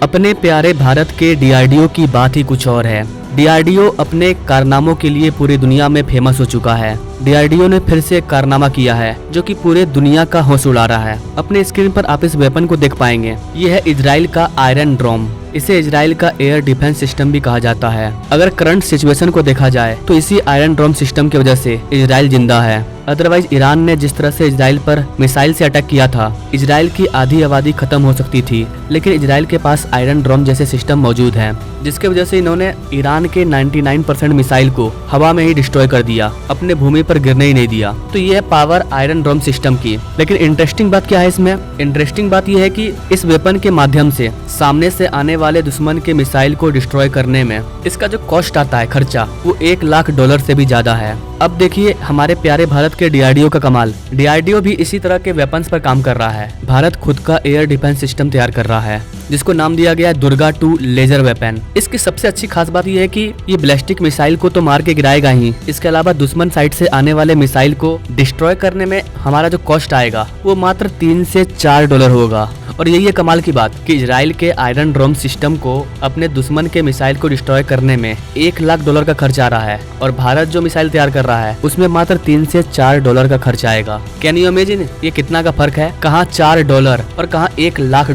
अपने प्यारे भारत के डीआरडीओ की बात ही कुछ और है। डीआरडीओ अपने कारनामों के लिए पूरी दुनिया में फेमस हो चुका है। डीआरडीओ ने फिर से एक कारनामा किया है जो कि पूरे दुनिया का होश उड़ा रहा है। अपने स्क्रीन पर आप इस वेपन को देख पाएंगे। ये है इजराइल का आयरन ड्रोम। इसे इजराइल का एयर डिफेंस सिस्टम भी कहा जाता है। अगर करंट सिचुएशन को देखा जाए तो इसी आयरन ड्रोम सिस्टम की वजह से इजराइल जिंदा है। अदरवाइज ईरान ने जिस तरह से इजराइल पर मिसाइल से अटैक किया था, इजराइल की आधी आबादी खत्म हो सकती थी। लेकिन इजराइल के पास आयरन ड्रोम जैसे सिस्टम मौजूद है, जिसकी वजह से इन्होंने ईरान के 99% मिसाइल को हवा में ही डिस्ट्रॉय कर दिया, अपने भूमि पर गिरने ही नहीं दिया। तो ये है पावर आयरन ड्रोम सिस्टम की। लेकिन इंटरेस्टिंग बात क्या है इसमें? इंटरेस्टिंग बात यह है कि इस वेपन के माध्यम से सामने से आने वाले दुश्मन के मिसाइल को डिस्ट्रॉय करने में इसका जो कॉस्ट आता है, खर्चा, वो $1 लाख से भी ज्यादा है। अब देखिए हमारे प्यारे भारत के डीआरडीओ का कमाल। डीआरडीओ भी इसी तरह के वेपन्स पर काम कर रहा है। भारत खुद का एयर डिफेंस सिस्टम तैयार कर रहा है जिसको नाम दिया गया है दुर्गा 2 लेजर वेपन। इसकी सबसे अच्छी खास बात यह है कि ये बैलिस्टिक मिसाइल को तो मार के गिराएगा ही, इसके अलावा दुश्मन साइड से आने वाले मिसाइल को डिस्ट्रॉय करने में हमारा जो कॉस्ट आएगा वो मात्र $3 से $4 होगा। और यही है कमाल की बात कि इजराइल के आयरन ड्रोम सिस्टम को अपने दुश्मन के मिसाइल को डिस्ट्रॉय करने में $1 लाख का खर्च आ रहा है, और भारत जो मिसाइल तैयार कर रहा है उसमें मात्र $3 से $4 का खर्च आएगा। कैन यू इमेजिन ये कितना का फर्क है? कहाँ $4 और कहाँ $1 लाख।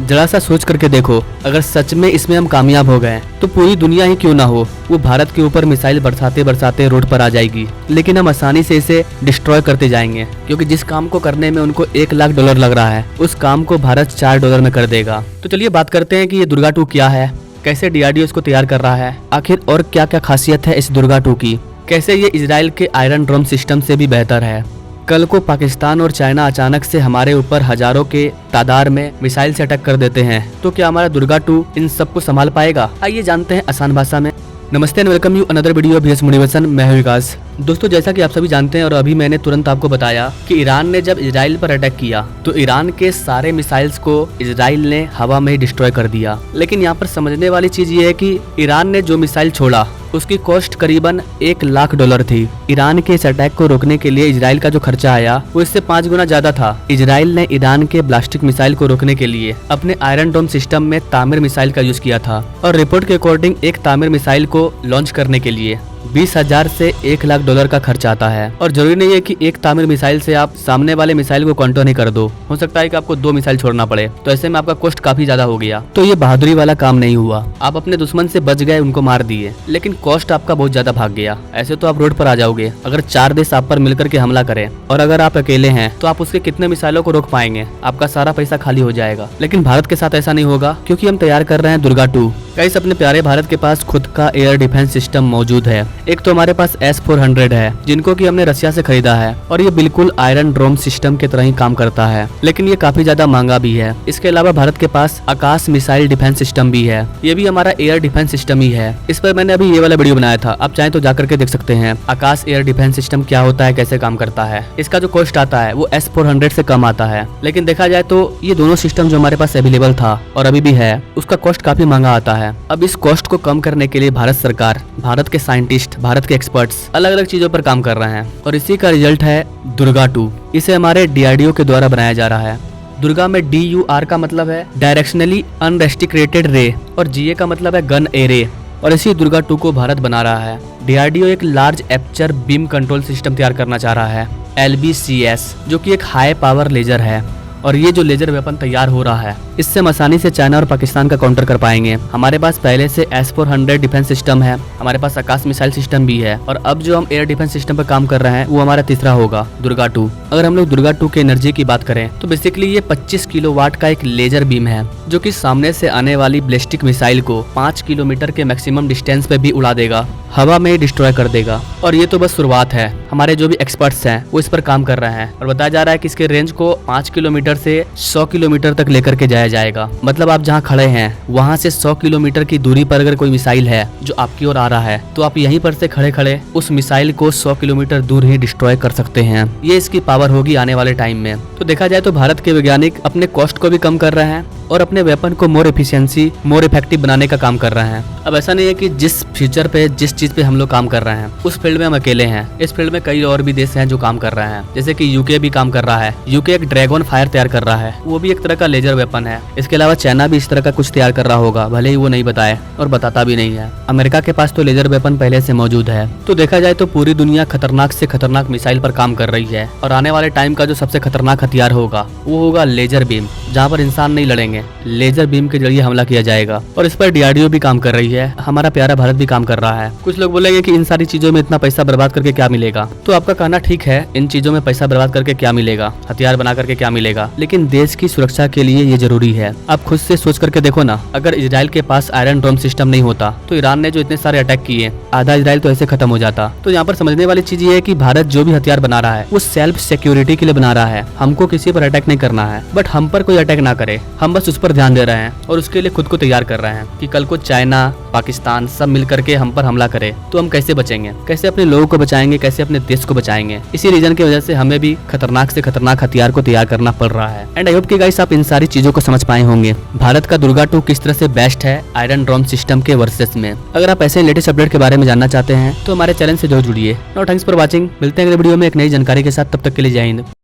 जरा सा सोच करके देखो, अगर सच में इसमें हम कामयाब हो गए तो पूरी दुनिया ही क्यों ना हो, वो भारत के ऊपर मिसाइल बरसाते बरसाते रोड पर आ जाएगी। लेकिन हम आसानी से इसे डिस्ट्रॉय करते जाएंगे, क्योंकि जिस काम को करने में उनको $1 लाख लग रहा है उस काम को भारत $4 में कर देगा। तो चलिए बात करते हैं कि ये दुर्गा 2 क्या है, कैसे डीआरडीओ इसको तैयार कर रहा है, आखिर और क्या क्या खासियत है इस दुर्गा 2 की, कैसे ये इजराइल के आयरन ड्रोम सिस्टम से भी बेहतर है। कल को पाकिस्तान और चाइना अचानक से हमारे ऊपर हजारों के तादाद में मिसाइल से अटैक कर देते हैं तो क्या हमारा दुर्गा 2 इन सबको संभाल पाएगा? आइए जानते हैं आसान भाषा में। नमस्ते and welcome you another video VS motivation. मैं हूं विकास। दोस्तों, जैसा कि आप सभी जानते हैं और अभी मैंने तुरंत आपको बताया कि ईरान ने जब इजराइल पर अटैक किया तो ईरान के सारे मिसाइल्स को इजराइल ने हवा में ही डिस्ट्रॉय कर दिया। लेकिन यहाँ पर समझने वाली चीज ये है कि ईरान ने जो मिसाइल छोड़ा उसकी कॉस्ट करीबन $1 लाख थी। ईरान के इस अटैक को रोकने के लिए इजराइल का जो खर्चा आया वो इससे 5 गुना ज्यादा था। इजराइल ने ईरान के बैलिस्टिक मिसाइल को रोकने के लिए अपने आयरन डोम सिस्टम में तामिर मिसाइल का यूज किया था, और रिपोर्ट के अकॉर्डिंग एक तामिर मिसाइल को लॉन्च करने के लिए 20,000 से $1 लाख का खर्च आता है। और जरूरी नहीं है कि एक तामिर मिसाइल से आप सामने वाले मिसाइल को काउंटर नहीं कर दो, हो सकता है कि आपको 2 मिसाइल छोड़ना पड़े, तो ऐसे में आपका कॉस्ट काफी ज्यादा हो गया। तो ये बहादुरी वाला काम नहीं हुआ। आप अपने दुश्मन से बच गए, उनको मार दिए, लेकिन कॉस्ट आपका बहुत ज्यादा भाग गया। ऐसे तो आप रोड पर आ जाओगे अगर 4 देश आप पर मिलकर के हमला करें, और अगर आप अकेले हैं तो आप उसके कितने मिसाइलों को रोक पाएंगे? आपका सारा पैसा खाली हो जाएगा। लेकिन भारत के साथ ऐसा नहीं होगा, क्योंकि हम तैयार कर रहे हैं दुर्गा 2। गाइस, अपने प्यारे भारत के पास खुद का एयर डिफेंस सिस्टम मौजूद है। एक तो हमारे पास S-400 है जिनको कि हमने रसिया से खरीदा है, और ये बिल्कुल आयरन ड्रोम सिस्टम की तरह ही काम करता है, लेकिन ये काफी ज्यादा महंगा भी है। इसके अलावा भारत के पास आकाश मिसाइल डिफेंस सिस्टम भी है, ये भी हमारा एयर डिफेंस सिस्टम ही है। इस पर मैंने अभी ये वाला वीडियो बनाया था, आप चाहें तो जाकर के देख सकते हैं। आकाश एयर डिफेंस सिस्टम क्या होता है, कैसे काम करता है। इसका जो कॉस्ट आता है वो S-400 से कम आता है। लेकिन देखा जाए तो ये दोनों सिस्टम जो हमारे पास अवेलेबल था और अभी भी है, उसका कॉस्ट काफी महंगा आता है। अब इस कॉस्ट को कम करने के लिए भारत सरकार, भारत के साइंटिस्ट, भारत के एक्सपर्ट्स अलग अलग चीजों पर काम कर रहे हैं, और इसी का रिजल्ट है दुर्गा 2। इसे हमारे डीआरडीओ के द्वारा बनाया जा रहा है। दुर्गा में DUR का मतलब है डायरेक्शनली अनरेस्ट्रिक्टेड रे, और GA का मतलब है गन एरे, और इसी दुर्गा 2 को भारत बना रहा है। डीआरडीओ एक large aperture beam control system तैयार करना चाह रहा है, LBCS, जो कि एक हाई पावर लेजर है। और ये जो लेजर वेपन तैयार हो रहा है इससे हम आसानी से चाइना और पाकिस्तान का काउंटर कर पाएंगे। हमारे पास पहले से S-400 डिफेंस सिस्टम है, हमारे पास आकाश मिसाइल सिस्टम भी है, और अब जो हम एयर डिफेंस सिस्टम पर काम कर रहे हैं वो हमारा तीसरा होगा, दुर्गा 2। अगर हम लोग दुर्गा 2 के एनर्जी की बात करें तो बेसिकली ये 25 किलोवाट का एक लेजर बीम है जो कि सामने से आने वाली बैलिस्टिक मिसाइल को 5 किलोमीटर के मैक्सिमम डिस्टेंस पे भी उड़ा देगा, हवा में डिस्ट्रॉय कर देगा। और ये तो बस शुरुआत है। हमारे जो भी एक्सपर्ट्स हैं वो इस पर काम कर रहे हैं, और बताया जा रहा है कि इसके रेंज को 5 किलोमीटर से 100 किलोमीटर तक लेकर के जाया जाएगा। मतलब आप जहां खड़े हैं वहां से 100 किलोमीटर की दूरी पर अगर कोई मिसाइल है जो आपकी ओर आ रहा है तो आप यहीं पर से खड़े खड़े उस मिसाइल को 100 किलोमीटर दूर ही डिस्ट्रॉय कर सकते हैं। ये इसकी पावर होगी आने वाले टाइम में। तो देखा जाए तो भारत के वैज्ञानिक अपने कॉस्ट को भी कम कर रहे हैं और अपने वेपन को मोर एफिशिएंसी, मोर इफेक्टिव बनाने का काम कर रहे हैं। अब ऐसा नहीं है कि जिस फ्यूचर पे, जिस चीज पे हम लोग काम कर रहे हैं उस फील्ड में हम अकेले हैं। इस फील्ड में कई और भी देश हैं जो काम कर रहे हैं, जैसे कि यूके भी काम कर रहा है। यूके एक ड्रैगन फायर तैयार कर रहा है, वो भी एक तरह का लेजर वेपन है। इसके अलावा चाइना भी इस तरह का कुछ तैयार कर रहा होगा, भले ही वो नहीं बताए और बताता भी नहीं है। अमेरिका के पास तो लेजर वेपन पहले से मौजूद है। तो देखा जाए तो पूरी दुनिया खतरनाक से खतरनाक मिसाइल पर काम कर रही है और आने वाले टाइम का जो सबसे खतरनाक हथियार होगा वो होगा लेजर बीम, जहाँ पर इंसान नहीं लड़ेंगे, लेजर बीम के जरिए हमला किया जाएगा। और इस पर डीआरडीओ भी काम कर रही है, हमारा प्यारा भारत भी काम कर रहा है। कुछ लोग बोलेंगे कि इन सारी चीजों में इतना पैसा बर्बाद करके क्या मिलेगा, तो आपका कहना ठीक है, इन चीजों में पैसा बर्बाद करके क्या मिलेगा, हथियार बना करके क्या मिलेगा, लेकिन देश की सुरक्षा के लिए ये जरूरी है। आप खुद से सोच करके देखो ना, अगर इजराइल के पास आयरन डोम सिस्टम नहीं होता तो ईरान ने जो इतने सारे अटैक किए, आधा इजराइल तो ऐसे खत्म हो जाता। तो यहाँ पर समझने वाली चीज ये है कि भारत जो भी हथियार बना रहा है वो सेल्फ सिक्योरिटी के लिए बना रहा है। हमको किसी पर अटैक नहीं करना है, बट हम पर कोई अटैक ना करे, हम बस उस पर ध्यान दे रहे हैं और उसके लिए खुद को तैयार कर रहे हैं कि कल को चाइना, पाकिस्तान सब मिल करके हम पर हमला करे तो हम कैसे बचेंगे, कैसे अपने लोगों को बचाएंगे, कैसे अपने देश को बचाएंगे। इसी रीजन की वजह से हमें भी खतरनाक से खतरनाक हथियार को तैयार करना पड़ रहा है। एंड आई होप कि गाइस आप इन सारी चीजों को समझ पाए होंगे, भारत का दुर्गा 2 किस तरह से बेस्ट है आयरन ड्रोन सिस्टम के वर्सेस में। अगर आप ऐसे लेटेस्ट अपडेट के बारे में जानना चाहते हैं तो हमारे चैनल से जरूर जुड़िए। नाउ थैंक्स फॉर वॉचिंग, मिलते हैं अगले वीडियो में एक नई जानकारी के साथ, तब तक के लिए जय हिंद।